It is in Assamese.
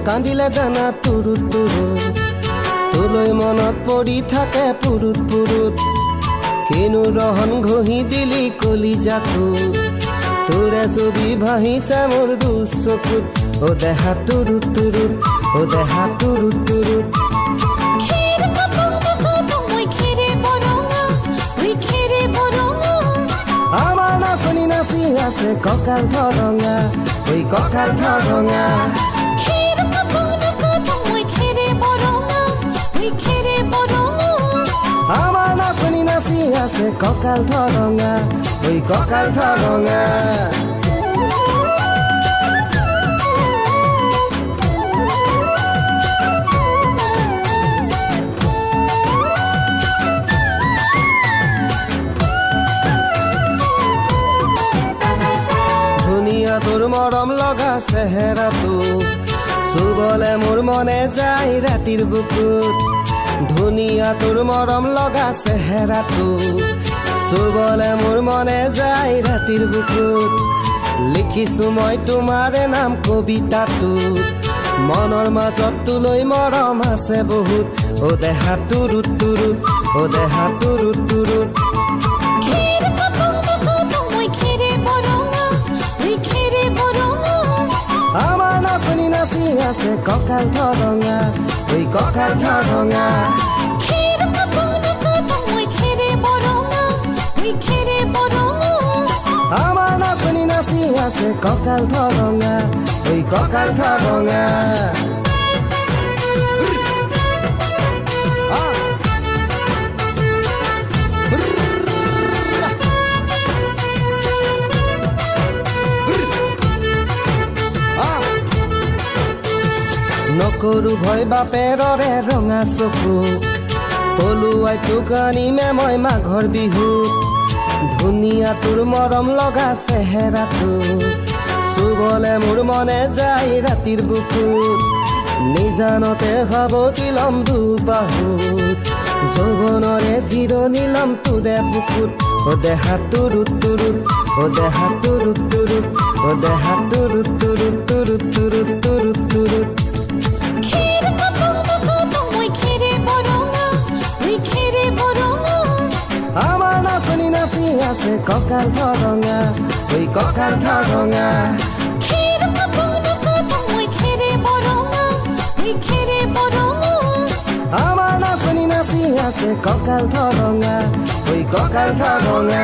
কান্দিলে জানা তুৰুত তুৰুত তোলৈ মনত পৰি থাকে পুৰুত পুৰুত কিনো ৰহন ঘহি দিলি কলিজাটো তোৰে ছবি ভাহিছে মোৰ দুচকুত ও দেহা তুৰুত তুৰুত ও দেহা তুৰুত তুৰুত আমাৰ নাচনি নাচি আছে কঁকাল ধৰঙা ঐ কঁকাল ধৰঙা আমাৰ নাচনি নাচি আছে কঁকাল ধৰঙা ঐ কঁকাল ধৰঙা ধুনীয়া তোৰ মৰম লগা চেহেৰাটো চুবলে মোৰ মনে যায় ৰাতিৰ বুকুত ধুনীয়া তোৰ মৰম লগা চেহেৰাটো চুবলে মোৰ মনে যায় ৰাতিৰ বুকুত লিখিছো মই তোমাৰে নাম কবিতাটো মনৰ মাজত তোলৈ মৰম আছে বহুত ও দেহা তুৰুত তুৰুত ও দেহা তুৰুত তুৰুত আমাৰ নাচনি নাচি আছে কঁকাল ধৰঙা ঐ কঁকাল ধৰঙা আমাৰ নাচনি নাচি আছে কঁকাল ধৰঙা ঐ কঁকাল ধৰঙা নকৰো ভয় বাপেৰৰে ৰঙা চকু পলুৱাই তোক আনিমে মই মাঘৰ বিহুত ধুনীয়া তোৰ মৰম লগা চেহেৰাটো চুবলে মোৰ মনে যায় ৰাতিৰ বুকুত নিজানতে সাৱটি লম দুবাহুত যৌৱনৰে জিৰণি লম তোৰে বুকুত ও দেহা তুৰুত তুৰুত ও দেহা তুৰুত তুৰুত ও দেহা তুৰুত তুৰুত তুৰুত তুৰুত তুৰুত তুৰুত আমাৰ নাচনি নাচি আছে কঁকাল ধৰঙা ঐ কঁকাল ধৰঙা আমাৰ নাচনি নাচি আছে কঁকাল ধৰঙা ঐ কঁকাল ধৰঙা